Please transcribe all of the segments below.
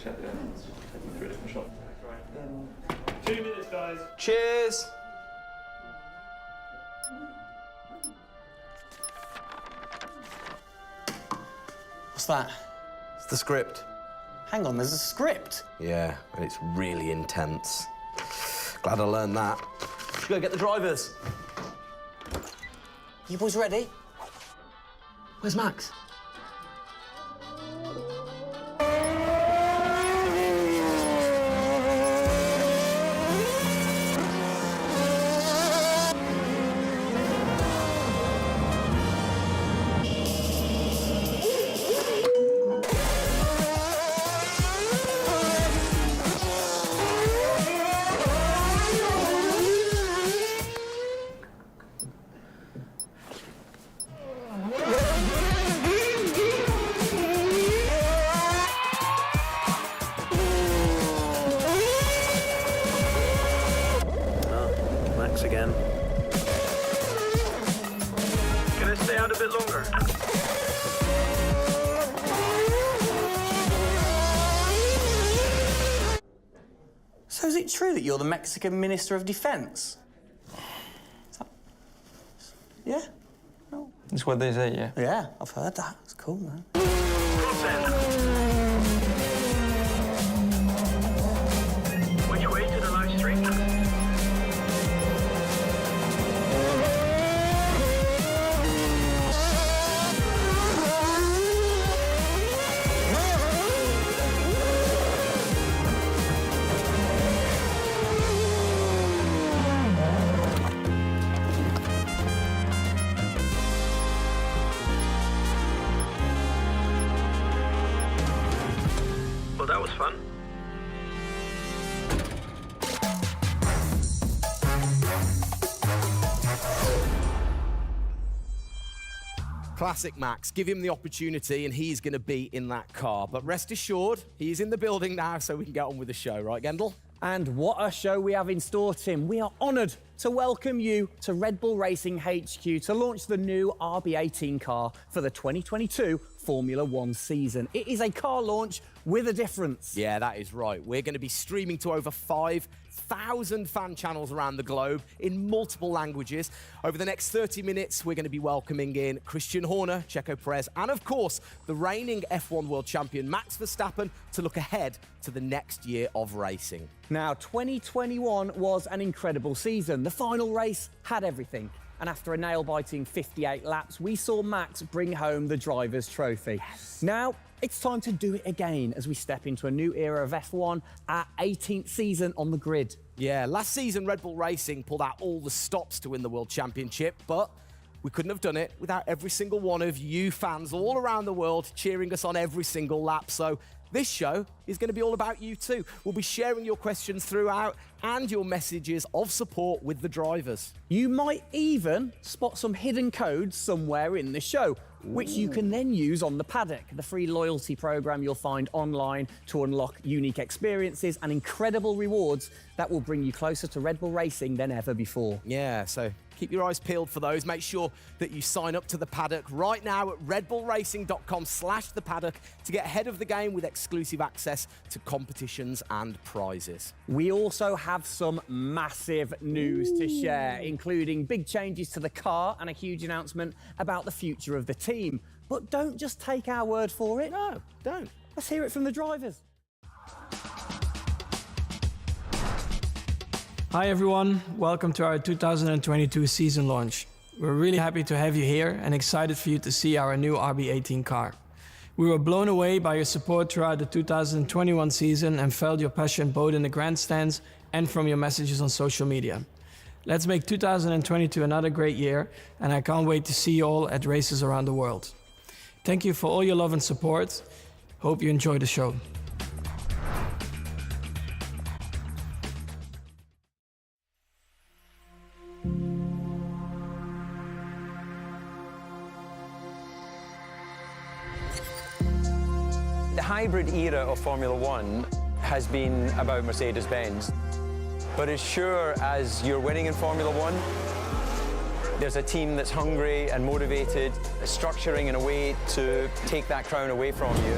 Check the ends. Taking through a different shot. 2 minutes, guys. Cheers. What's that? It's the script. Hang on, there's a script. Yeah, and it's really intense. Glad I learned that. Should we go get the drivers? You boys ready? Where's Max? Again. Can I stay out a bit longer? So is it true that you're the Mexican Minister of Defense? Yeah? No. That's what they say, yeah. Yeah, I've heard that. It's cool, man. Which way to the live stream? Well, that was fun. Classic Max. Give him the opportunity and he's going to be in that car. But rest assured, he's in the building now, so we can get on with the show, right, Gendel? And what a show we have in store, Tim. We are honoured to welcome you to Red Bull Racing HQ to launch the new RB18 car for the 2022 Formula One season. It is a car launch with a difference. Yeah, that is right. We're going to be streaming to over 5,000 fan channels around the globe in multiple languages. Over the next 30 minutes, we're going to be welcoming in Christian Horner, Checo Perez, and of course, the reigning F1 world champion Max Verstappen to look ahead to the next year of racing. Now, 2021 was an incredible season. The final race had everything. And after a nail-biting 58 laps, we saw Max bring home the Drivers' Trophy. Yes. Now, it's time to do it again as we step into a new era of F1, our 18th season on the grid. Yeah, last season, Red Bull Racing pulled out all the stops to win the World Championship, but we couldn't have done it without every single one of you fans all around the world cheering us on every single lap. So this show is going to be all about you too. We'll be sharing your questions throughout and your messages of support with the drivers. You might even spot some hidden codes somewhere in the show, which you can then use on the paddock, the free loyalty program you'll find online to unlock unique experiences and incredible rewards that will bring you closer to Red Bull Racing than ever before. Yeah, so keep your eyes peeled for those. Make sure that you sign up to the paddock right now at redbullracing.com/the paddock to get ahead of the game with exclusive access to competitions and prizes. We also have some massive news to share, including big changes to the car and a huge announcement about the future of the team. But don't just take our word for it. No, don't. Let's hear it from the drivers. Hi everyone, welcome to our 2022 season launch. We're really happy to have you here and excited for you to see our new RB18 car. We were blown away by your support throughout the 2021 season and felt your passion both in the grandstands and from your messages on social media. Let's make 2022 another great year, and I can't wait to see you all at races around the world. Thank you for all your love and support. Hope you enjoy the show. The hybrid era of Formula One has been about Mercedes-Benz. But as sure as you're winning in Formula One, there's a team that's hungry and motivated, structuring in a way to take that crown away from you.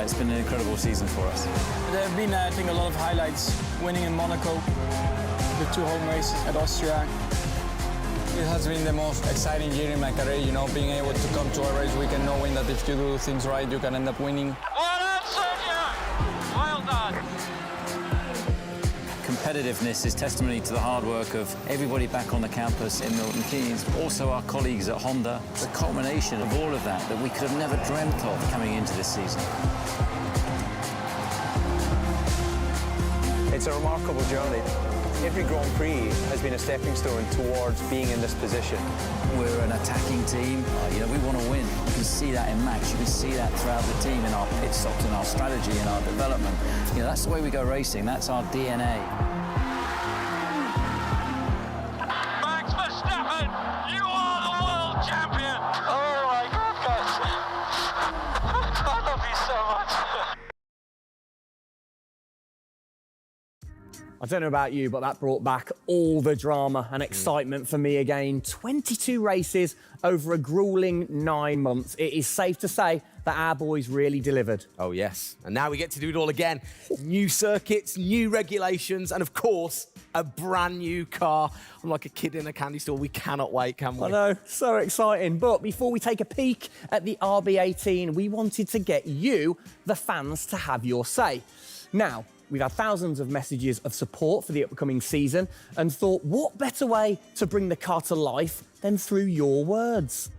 It's been an incredible season for us. There have been, I think, a lot of highlights. Winning in Monaco, the 2 home races at Austria. It has been the most exciting year in my career, you know, being able to come to a race weekend knowing that if you do things right, you can end up winning. Well done, Sergio! Well done! Competitiveness is testimony to the hard work of everybody back on the campus in Milton Keynes, also our colleagues at Honda. It's a culmination of all of that we could have never dreamt of coming into this season. It's a remarkable journey. Every Grand Prix has been a stepping stone towards being in this position. We're an attacking team. You know, we want to win. You can see that in Max. You can see that throughout the team in our pit stops, in our strategy, in our development. You know, that's the way we go racing. That's our DNA. Max Verstappen, you are the world champion! Oh my goodness! I love you so much! I don't know about you, but that brought back all the drama and excitement for me again. 22 races over a grueling 9 months. It is safe to say that our boys really delivered. Oh, yes. And now we get to do it all again. New circuits, new regulations, and of course, a brand new car. I'm like a kid in a candy store. We cannot wait, can we? I know, so exciting. But before we take a peek at the RB18, we wanted to get you, the fans, to have your say. Now, we've had thousands of messages of support for the upcoming season and thought, what better way to bring the car to life than through your words?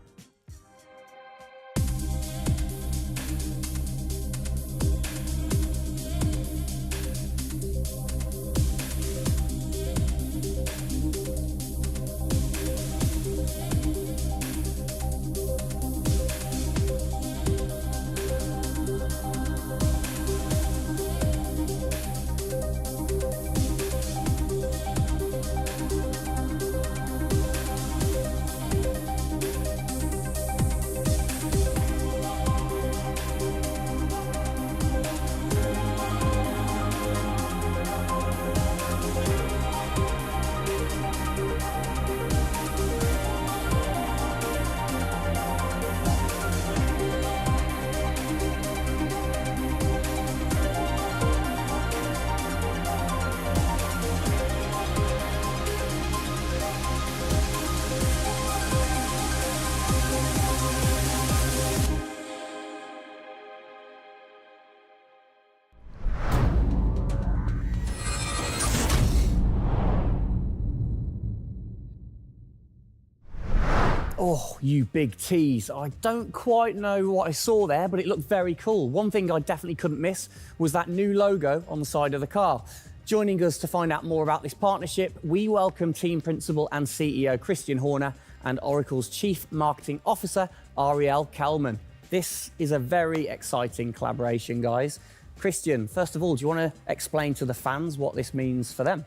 Oh, you big tease. I don't quite know what I saw there, but it looked very cool. One thing I definitely couldn't miss was that new logo on the side of the car. Joining us to find out more about this partnership, we welcome Team Principal and CEO Christian Horner and Oracle's Chief Marketing Officer, Ariel Kelman. This is a very exciting collaboration, guys. Christian, first of all, do you want to explain to the fans what this means for them?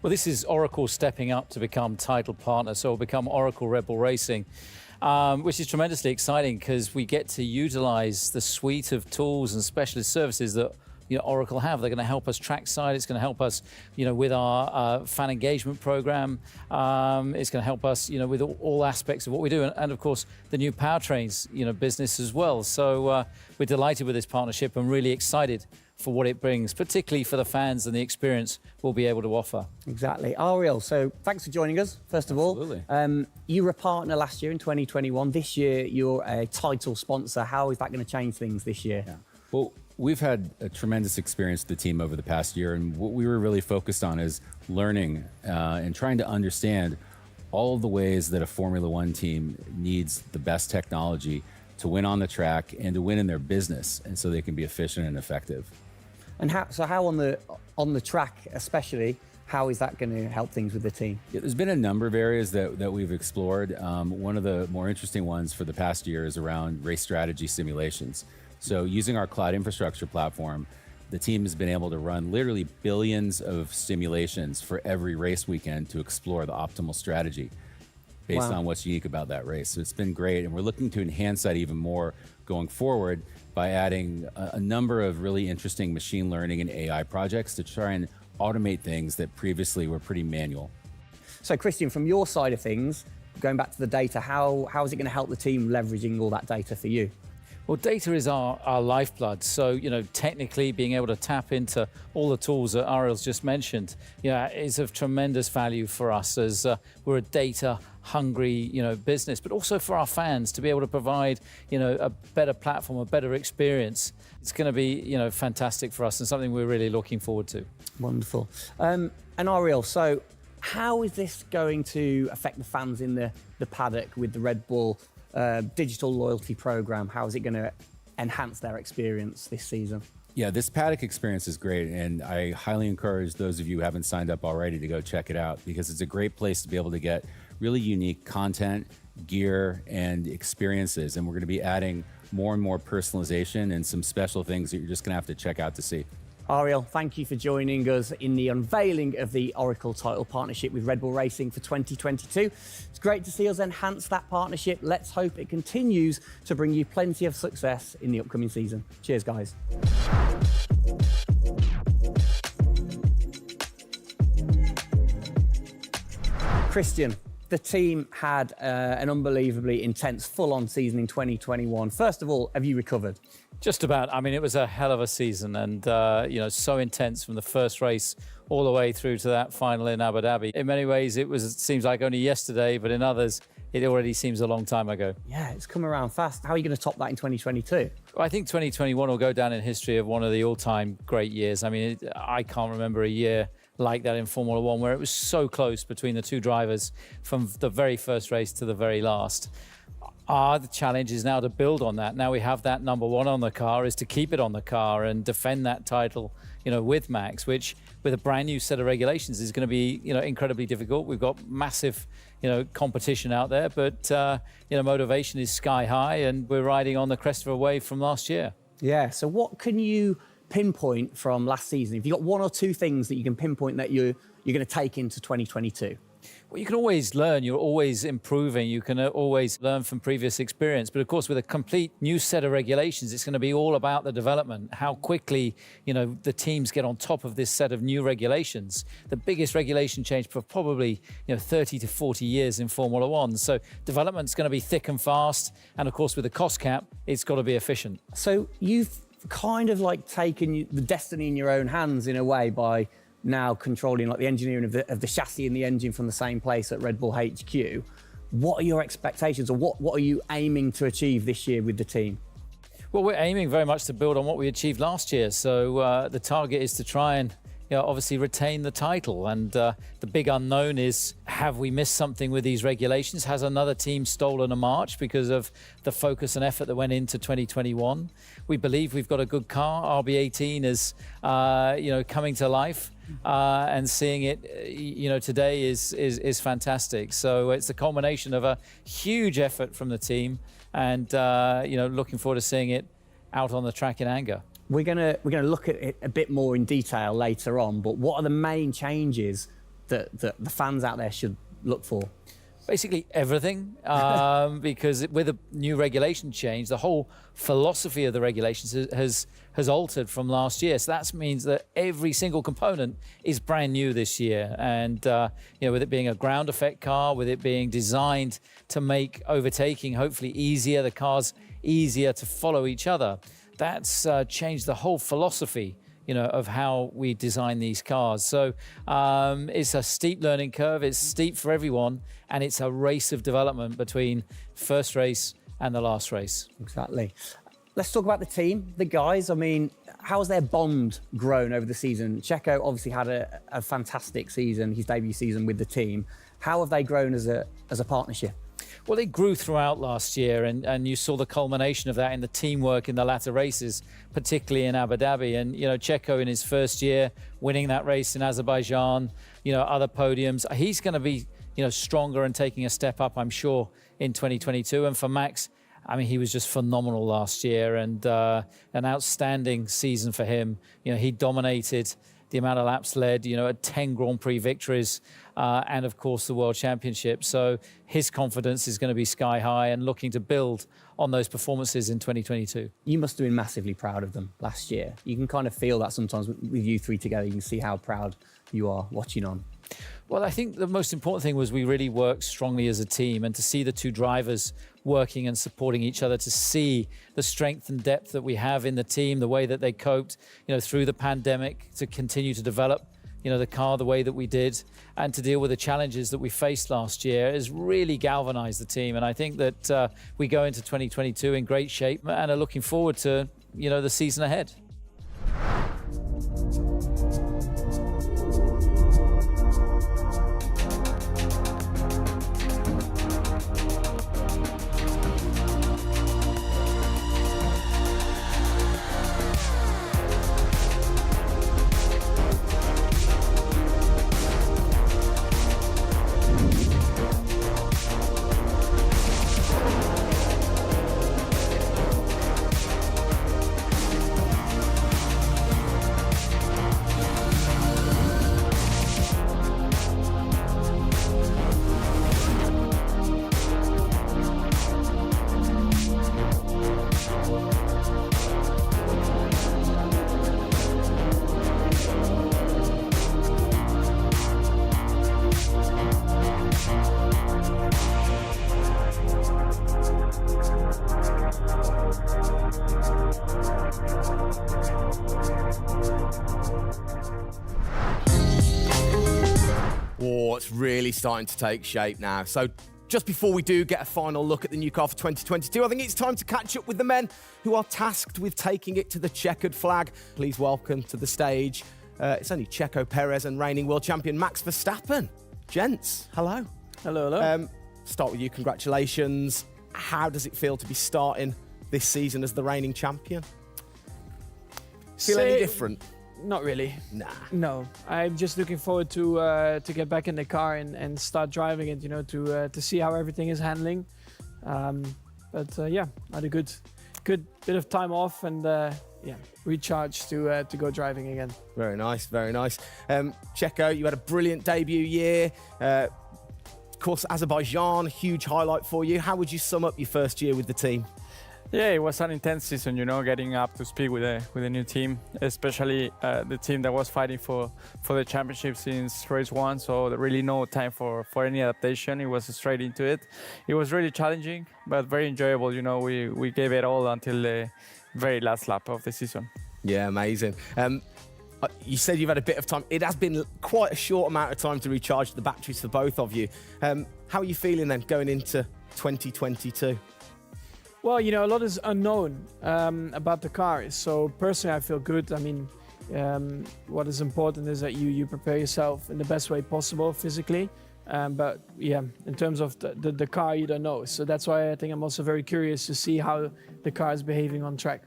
Well, this is Oracle stepping up to become title partner, so it'll become Oracle Red Bull Racing, which is tremendously exciting because we get to utilize the suite of tools and specialist services that Oracle have. They're going to help us trackside. It's going to help us, with our fan engagement program. It's going to help us, with all aspects of what we do, and of course the new powertrains, business as well. So we're delighted with this partnership and really excited for what it brings, particularly for the fans and the experience we'll be able to offer. Exactly. Ariel, so thanks for joining us, first of all. Absolutely. You were a partner last year in 2021. This year, you're a title sponsor. How is that going to change things this year? Yeah. Well, We've had a tremendous experience with the team over the past year, and what we were really focused on is learning and trying to understand all of the ways that a Formula One team needs the best technology to win on the track and to win in their business, and so they can be efficient and effective. And how on the track especially, how is that going to help things with the team? Yeah, there's been a number of areas that we've explored. One of the more interesting ones for the past year is around race strategy simulations. So using our cloud infrastructure platform, the team has been able to run literally billions of simulations for every race weekend to explore the optimal strategy based on what's unique about that race. So it's been great, and we're looking to enhance that even more going forward by adding a number of really interesting machine learning and AI projects to try and automate things that previously were pretty manual. So Christian, from your side of things, going back to the data, how is it going to help the team leveraging all that data for you? Well, data is our lifeblood. So, you know, technically being able to tap into all the tools that Ariel's just mentioned, is of tremendous value for us as we're a data-hungry, business, but also for our fans to be able to provide, a better platform, a better experience. It's going to be, fantastic for us and something we're really looking forward to. Wonderful. And Ariel, so how is this going to affect the fans in the paddock with the Red Bull digital loyalty program? How is it going to enhance their experience this season? Yeah, this paddock experience is great, and I highly encourage those of you who haven't signed up already to go check it out, because it's a great place to be able to get really unique content, gear, and experiences. And we're going to be adding more and more personalization and some special things that you're just going to have to check out to see. Ariel, thank you for joining us in the unveiling of the Oracle title partnership with Red Bull Racing for 2022. It's great to see us enhance that partnership. Let's hope it continues to bring you plenty of success in the upcoming season. Cheers, guys. Christian, the team had an unbelievably intense, full-on season in 2021. First of all, have you recovered? Just about. I mean, it was a hell of a season, and so intense from the first race all the way through to that final in Abu Dhabi. In many ways, it seems like only yesterday, but in others, it already seems a long time ago. Yeah, it's come around fast. How are you going to top that in 2022? Well, I think 2021 will go down in history of one of the all-time great years. I mean, I can't remember a year like that in Formula One where it was so close between the two drivers from the very first race to the very last. The challenge is now to build on that. Now we have that number one on the car, is to keep it on the car and defend that title, with Max, which with a brand new set of regulations is going to be, incredibly difficult. We've got massive, competition out there, but, motivation is sky high, and we're riding on the crest of a wave from last year. Yeah, so what can you pinpoint from last season? If you've got one or two things that you can pinpoint that you're going to take into 2022? Well, you can always learn. You're always improving. You can always learn from previous experience. But of course, with a complete new set of regulations, it's going to be all about the development, how quickly, the teams get on top of this set of new regulations. The biggest regulation change for probably, 30 to 40 years in Formula One. So development's going to be thick and fast. And of course, with the cost cap, it's got to be efficient. So you've kind of like taken the destiny in your own hands in a way by now controlling like the engineering of the chassis and the engine from the same place at Red Bull HQ. What are your expectations, or what are you aiming to achieve this year with the team? Well, we're aiming very much to build on what we achieved last year. So the target is to try and obviously retain the title. And the big unknown is, have we missed something with these regulations? Has another team stolen a march because of the focus and effort that went into 2021? We believe we've got a good car. RB18 is, coming to life. And seeing it, today is fantastic. So it's a culmination of a huge effort from the team, and looking forward to seeing it out on the track in anger. We're gonna look at it a bit more in detail later on. But what are the main changes that the fans out there should look for? Basically everything, because with a new regulation change, the whole philosophy of the regulations has altered from last year. So that means that every single component is brand new this year. And with it being a ground effect car, with it being designed to make overtaking hopefully easier, the cars easier to follow each other, that's changed the whole philosophy of how we design these cars. So it's a steep learning curve. It's steep for everyone, and it's a race of development between first race and the last race. Exactly. Let's talk about the team, the guys. I mean, how's their bond grown over the season? Checo obviously had a fantastic season, his debut season with the team. How have they grown as a partnership? Well, they grew throughout last year, and you saw the culmination of that in the teamwork in the latter races, particularly in Abu Dhabi. And, you know, Checo in his first year, winning that race in Azerbaijan, you know, other podiums. He's going to be, you know, stronger and taking a step up, I'm sure, in 2022. And for Max, I mean, he was just phenomenal last year, and an outstanding season for him. You know, he dominated the amount of laps led, you know, at 10 Grand Prix victories, and of course the World Championship. So his confidence is going to be sky high and looking to build on those performances in 2022. You must have been massively proud of them last year. You can kind of feel that sometimes with you three together. You can see how proud you are watching on. Well, I think the most important thing was we really worked strongly as a team, and to see the two drivers working and supporting each other, to see the strength and depth that we have in the team, the way that they coped, you know, through the pandemic, to continue to develop, you know, the car the way that we did, and to deal with the challenges that we faced last year has really galvanized the team. And I think that we go into 2022 in great shape and are looking forward to, you know, the season ahead. Oh, it's really starting to take shape now. So just before we do get a final look at the new car for 2022, I think it's time to catch up with the men who are tasked with taking it to the checkered flag. Please welcome to the stage, it's only Checo Perez and reigning world champion Max Verstappen. Gents, hello. Hello, hello. Start with you, congratulations. How does it feel to be starting this season as the reigning champion? Feel any different? Not really. Nah. No, I'm just looking forward to get back in the car and start driving it. You know, to see how everything is handling. Yeah, I had a good bit of time off and yeah, recharge to go driving again. Very nice, very nice. Checo, you had a brilliant debut year. Of course, Azerbaijan, huge highlight for you. How would you sum up your first year with the team? Yeah, it was an intense season, you know, getting up to speed with a new team, especially the team that was fighting for the championship since race one. So there really no time for any adaptation. It was straight into it. It was really challenging, but very enjoyable. You know, we gave it all until the very last lap of the season. Yeah, amazing. You said you've had a bit of time. It has been quite a short amount of time to recharge the batteries for both of you. How are you feeling then going into 2022? Well, you know, a lot is unknown about the car. So personally, I feel good. I mean, what is important is that you prepare yourself in the best way possible physically. But yeah, in terms of the car, you don't know. So that's why I think I'm also very curious to see how the car is behaving on track.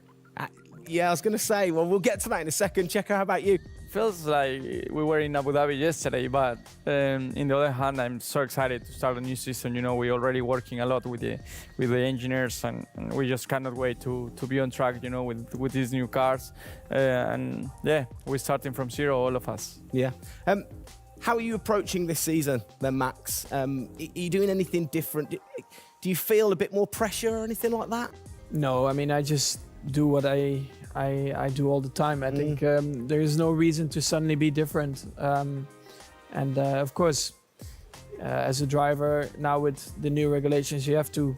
Yeah, I was going to say, well, we'll get to that in a second. Checo, how about you? Feels like we were in Abu Dhabi yesterday, but in the other hand, I'm so excited to start a new season. You know, we're already working a lot with the engineers, and we just cannot wait to be on track. You know, with these new cars, and yeah, we're starting from zero, all of us. Yeah. How are you approaching this season, then, Max? Are you doing anything different? Do you feel a bit more pressure or anything like that? No, I mean, I just do what I do all the time. I think there is no reason to suddenly be different. Of course, as a driver now with the new regulations, you have to,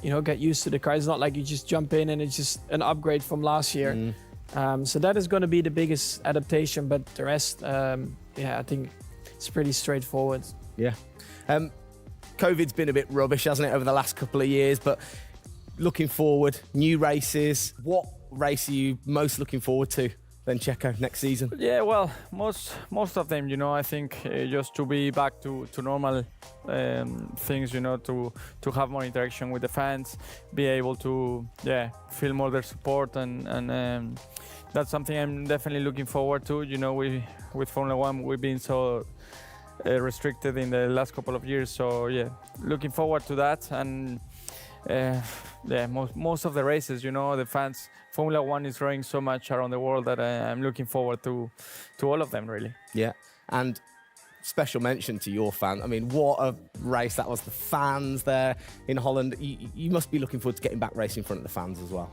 you know, get used to the car. It's not like you just jump in and it's just an upgrade from last year. So that is going to be the biggest adaptation. But the rest, yeah, I think it's pretty straightforward. Yeah. COVID's been a bit rubbish, hasn't it, over the last couple of years? But looking forward, new races. What race are you most looking forward to then, Checo, next season? Yeah, well, most of them, I think just to be back to normal things, to have more interaction with the fans, be able to, feel more their support, and that's something I'm definitely looking forward to. With Formula One, we've been so restricted in the last couple of years, so looking forward to that. And most of the races, the fans, Formula One is growing so much around the world that I'm looking forward to all of them, really. Yeah, and special mention to your fans. I mean, what a race that was. The fans there in Holland. You must be looking forward to getting back racing in front of the fans as well.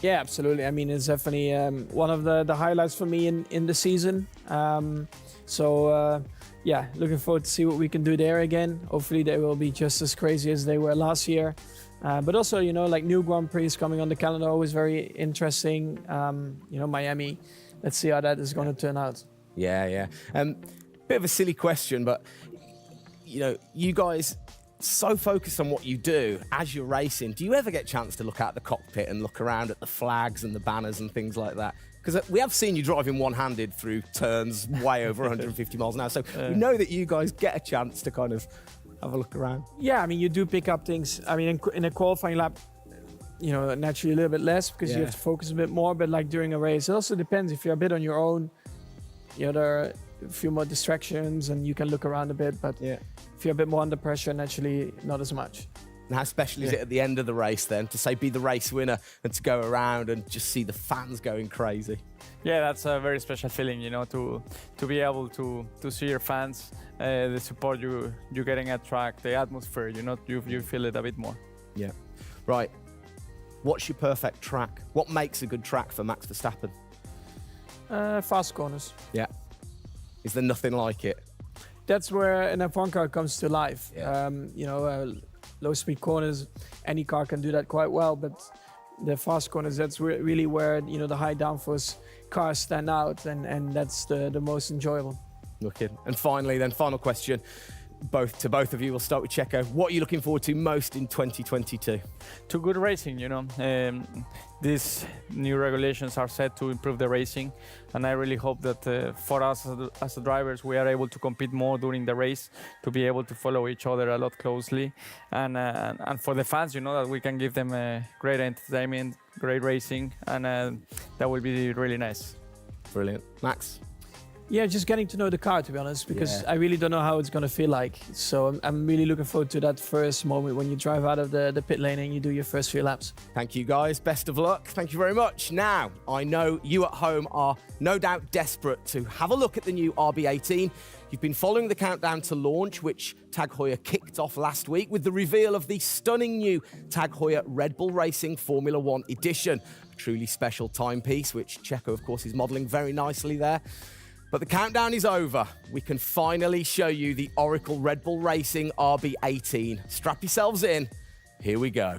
Yeah, absolutely. I mean, it's definitely one of the highlights for me in the season. Looking forward to see what we can do there again. Hopefully they will be just as crazy as they were last year. But also, like new Grand Prix coming on the calendar, always very interesting. Miami. Let's see how that is going to turn out. Yeah. Bit of a silly question, but you guys so focused on what you do as you're racing. Do you ever get a chance to look out the cockpit and look around at the flags and the banners and things like that? Because we have seen you driving one-handed through turns way over 150 miles an hour. So we know that you guys get a chance to kind of have a look around. Yeah, I mean, you do pick up things. I mean, in a qualifying lap, naturally a little bit less because you have to focus a bit more. But like during a race, it also depends. If you're a bit on your own, there are a few more distractions and you can look around a bit. But if you're a bit more under pressure, naturally not as much. And how special is it at the end of the race then to say be the race winner and to go around and just see the fans going crazy? Yeah, that's a very special feeling, to be able to see your fans, the support you're getting at track, the atmosphere, you feel it a bit more. Yeah. Right. What's your perfect track? What makes a good track for Max Verstappen? Fast corners. Yeah. Is there nothing like it? That's where an F1 car comes to life. Yeah. Low-speed corners, any car can do that quite well, but the fast corners, that's really where the high downforce cars stand out, and that's the most enjoyable. Wicked. And finally, then, final question, both of you. We'll start with Checo. What are you looking forward to most in 2022? To good racing, these new regulations are set to improve the racing, and I really hope that for us as the drivers, we are able to compete more during the race, to be able to follow each other a lot closely, and for the fans, that we can give them great entertainment, great racing, and that will be really nice. Brilliant. Max? Yeah, just getting to know the car, to be honest, because I really don't know how it's going to feel like. So I'm really looking forward to that first moment when you drive out of the pit lane and you do your first few laps. Thank you, guys. Best of luck. Thank you very much. Now, I know you at home are no doubt desperate to have a look at the new RB18. You've been following the countdown to launch, which Tag Heuer kicked off last week with the reveal of the stunning new Tag Heuer Red Bull Racing Formula One edition. A truly special timepiece, which Checo, of course, is modelling very nicely there. But the countdown is over. We can finally show you the Oracle Red Bull Racing RB18. Strap yourselves in. Here we go.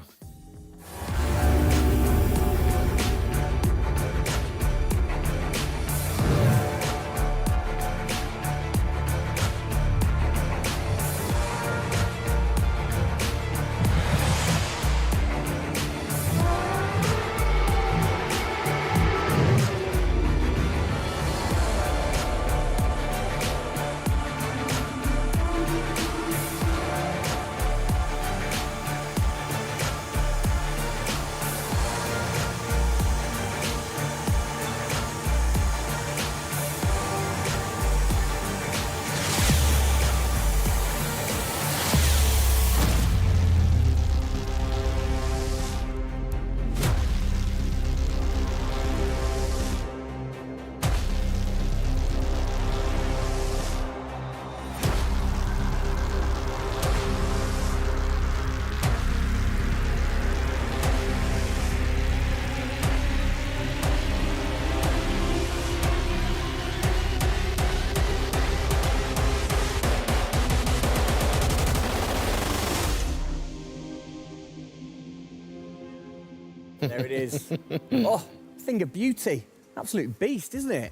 There it is. Oh, thing of beauty. Absolute beast, isn't it?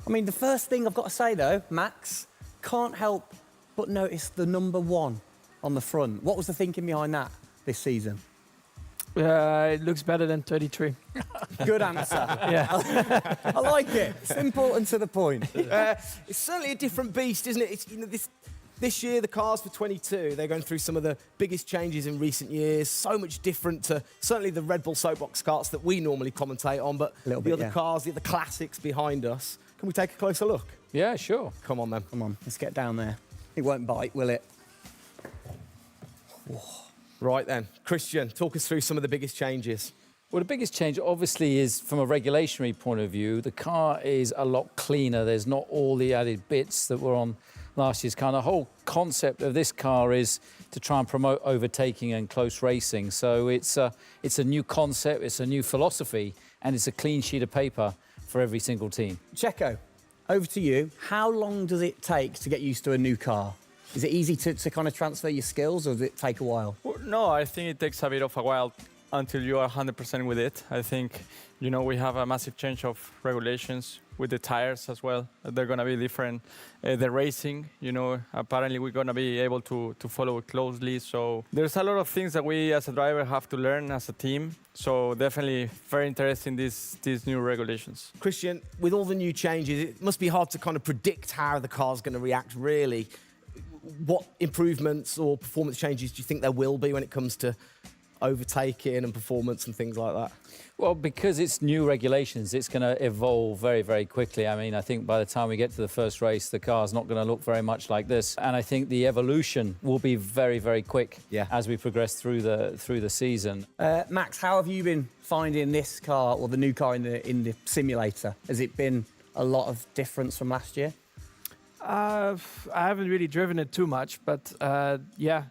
I mean, the first thing I've got to say, though, Max, can't help but notice the number 1 on the front. What was the thinking behind that this season? It looks better than 33. Good answer. Yeah. I like it. Simple and to the point. It's certainly a different beast, isn't it? It's, you know, this year, the cars for 22, they're going through some of the biggest changes in recent years. So much different to certainly the Red Bull Soapbox karts that we normally commentate on, but the other cars, the other classics behind us. Can we take a closer look? Yeah, sure. Come on, then. Come on, let's get down there. It won't bite, will it? Right then. Christian, talk us through some of the biggest changes. Well, the biggest change, obviously, is from a regulatory point of view. The car is a lot cleaner. There's not all the added bits that were on last year's car. And the whole concept of this car is to try and promote overtaking and close racing. So it's a new concept, it's a new philosophy, and it's a clean sheet of paper for every single team. Checo, over to you. How long does it take to get used to a new car? Is it easy to kind of transfer your skills, or does it take a while? Well, no, I think it takes a bit of a while until you are 100% with it. I think, you know, we have a massive change of regulations with the tires as well. They're going to be different. The racing, you know, apparently we're going to be able to follow it closely. So there's a lot of things that we as a driver have to learn as a team. So definitely very interesting, these new regulations. Christian, with all the new changes, it must be hard to kind of predict how the car's going to react, really. What improvements or performance changes do you think there will be when it comes to overtaking and performance and things like that? Well, because it's new regulations, it's going to evolve very, very quickly. I mean, I think by the time we get to the first race, the car's not going to look very much like this. And I think the evolution will be very, very quick as we progress through the season. Max, how have you been finding this car, or the new car in the simulator? Has it been a lot of difference from last year? I haven't really driven it too much, but yeah,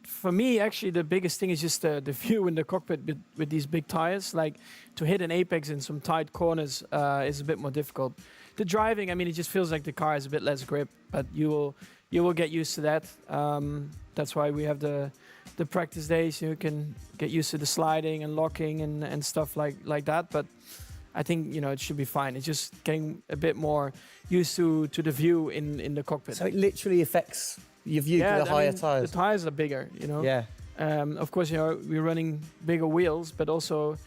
for me, actually, the biggest thing is just the view in the cockpit with these big tires. Like, to hit an apex in some tight corners is a bit more difficult. The driving, I mean, it just feels like the car has a bit less grip, but you will get used to that. That's why we have the practice days. You can get used to the sliding and locking and stuff like that. But I think, you know, it should be fine. It's just getting a bit more used to the view in the cockpit. So it literally affects your view to the higher tyres? The tyres are bigger, you know. Yeah. Of course, you know, we're running bigger wheels, but also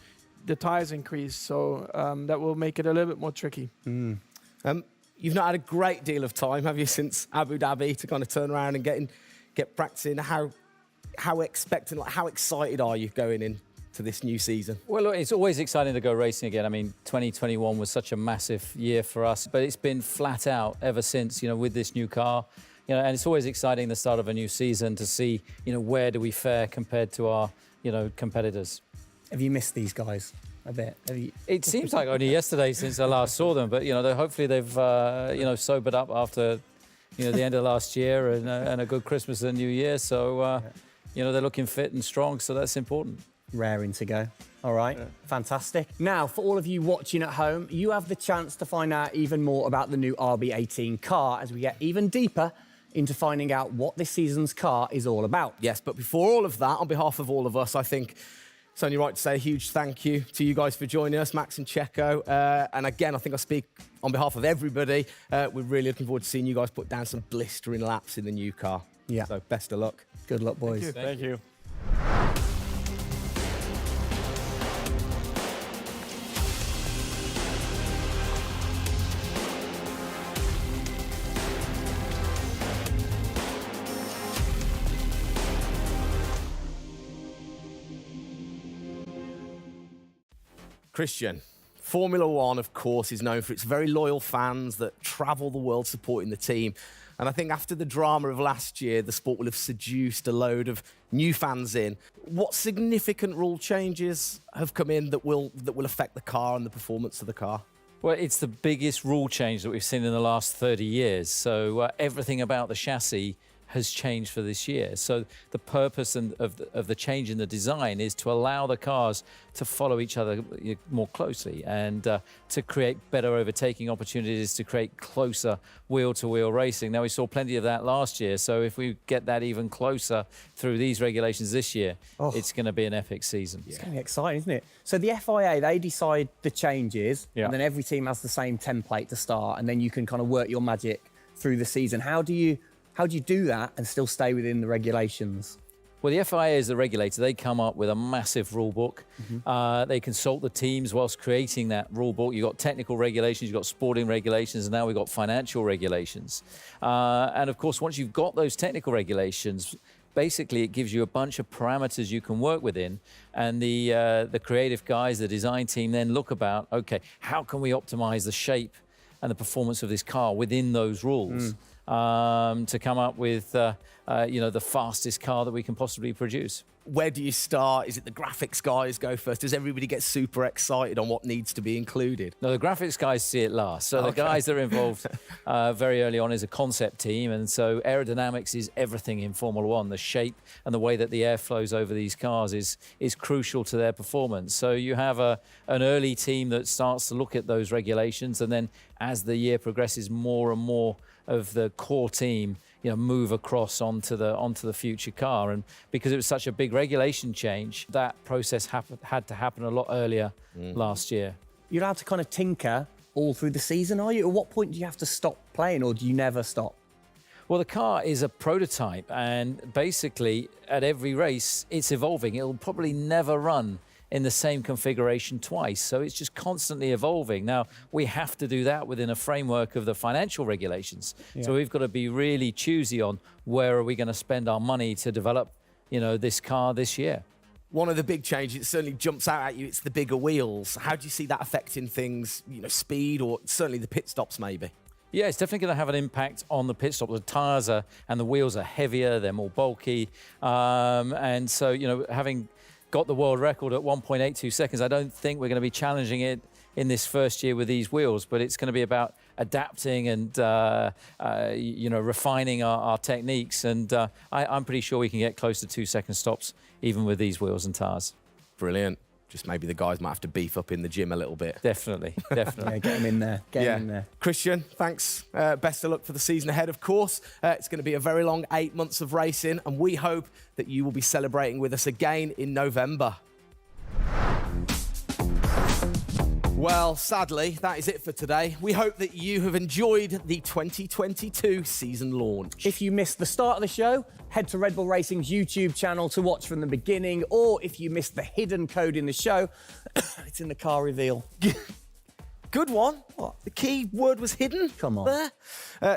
the tyres increase. So that will make it a little bit more tricky. You've not had a great deal of time, have you, since Abu Dhabi to kind of turn around and get practicing? How expectant, like, how excited are you going in to this new season? Well, look, it's always exciting to go racing again. I mean, 2021 was such a massive year for us, but it's been flat out ever since, you know, with this new car. You know, and it's always exciting the start of a new season to see, you know, where do we fare compared to our, you know, competitors. Have you missed these guys a bit? It seems like only yesterday since I last saw them, but, you know, hopefully they've, you know, sobered up after, you know, the end of last year and a good Christmas and New Year. So, you know, they're looking fit and strong, so that's important. Raring to go. All right, fantastic. Now, for all of you watching at home, you have the chance to find out even more about the new RB18 car as we get even deeper into finding out what this season's car is all about. Yes, but before all of that, on behalf of all of us, I think it's only right to say a huge thank you to you guys for joining us, Max and Checo. And again, I think I speak on behalf of everybody. We're really looking forward to seeing you guys put down some blistering laps in the new car. Yeah. So best of luck. Good luck, boys. Thank you. Christian, Formula One, of course, is known for its very loyal fans that travel the world supporting the team. And I think after the drama of last year, the sport will have seduced a load of new fans in. What significant rule changes have come in that will affect the car and the performance of the car? Well, it's the biggest rule change that we've seen in the last 30 years. So everything about the chassis has changed for this year. So the purpose of the change in the design is to allow the cars to follow each other more closely and to create better overtaking opportunities, to create closer wheel-to-wheel racing. Now, we saw plenty of that last year, so if we get that even closer through these regulations this year, it's going to be an epic season. It's going to be exciting, isn't it? So the FIA, they decide the changes, and then every team has the same template to start, and then you can kind of work your magic through the season. How do you do that and still stay within the regulations? Well, the FIA is the regulator. They come up with a massive rule book. They consult the teams whilst creating that rule book. You've got technical regulations, you've got sporting regulations, and now we've got financial regulations. And of course, once you've got those technical regulations, basically it gives you a bunch of parameters you can work within. And the creative guys, the design team then look about, okay, how can we optimize the shape and the performance of this car within those rules to come up with the fastest car that we can possibly produce. Where do you start? Is it the graphics guys go first? Does everybody get super excited on what needs to be included? No, the graphics guys see it last. So the guys that are involved very early on is a concept team. And so aerodynamics is everything in Formula One. The shape and the way that the air flows over these cars is crucial to their performance. So you have an early team that starts to look at those regulations. And then as the year progresses, more and more of the core team move across onto the future car. And because it was such a big regulation change, that process had to happen a lot earlier last year. You're allowed to kind of tinker all through the season, are you? At what point do you have to stop playing, or do you never stop? Well, the car is a prototype, and basically at every race it's evolving. It'll probably never run in the same configuration twice, so it's just constantly evolving. Now, we have to do that within a framework of the financial regulations. So we've got to be really choosy on where are we going to spend our money to develop, this car this year. One of the big changes that certainly jumps out at you, it's the bigger wheels. How do you see that affecting things, speed, or certainly the pit stops maybe? Yeah, it's definitely going to have an impact on the pit stop. The tyres and the wheels are heavier, they're more bulky. And so, having got the world record at 1.82 seconds, I don't think we're going to be challenging it in this first year with these wheels, but it's going to be about adapting and, refining our techniques. And I'm pretty sure we can get close to 2-second stops even with these wheels and tyres. Brilliant. Just maybe the guys might have to beef up in the gym a little bit. Definitely. Yeah, get them in there. Get them in there. Christian, thanks. Best of luck for the season ahead, of course. It's going to be a very long 8 months of racing, and we hope that you will be celebrating with us again in November. Well, sadly, that is it for today. We hope that you have enjoyed the 2022 season launch. If you missed the start of the show, head to Red Bull Racing's YouTube channel to watch from the beginning, or if you missed the hidden code in the show, it's in the car reveal. Good one. What? The key word was hidden? Come on. There.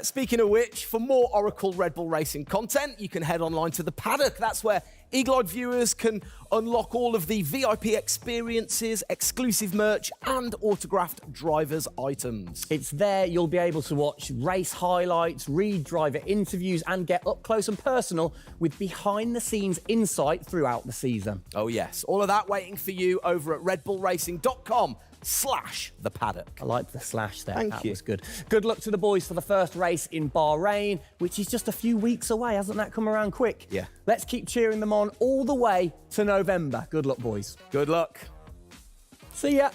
Speaking of which, for more Oracle Red Bull Racing content, you can head online to the paddock. That's where Eagle-eyed viewers can unlock all of the VIP experiences, exclusive merch, and autographed drivers' items. It's there you'll be able to watch race highlights, read driver interviews, and get up close and personal with behind-the-scenes insight throughout the season. Oh, yes. All of that waiting for you over at redbullracing.com/the paddock. I like the slash there. Thank that you. was good. Good luck to the boys for the first race in Bahrain, which is just a few weeks away. Hasn't that come around quick? Yeah. Let's keep cheering them on all the way to November. Good luck, boys. Good luck. See ya.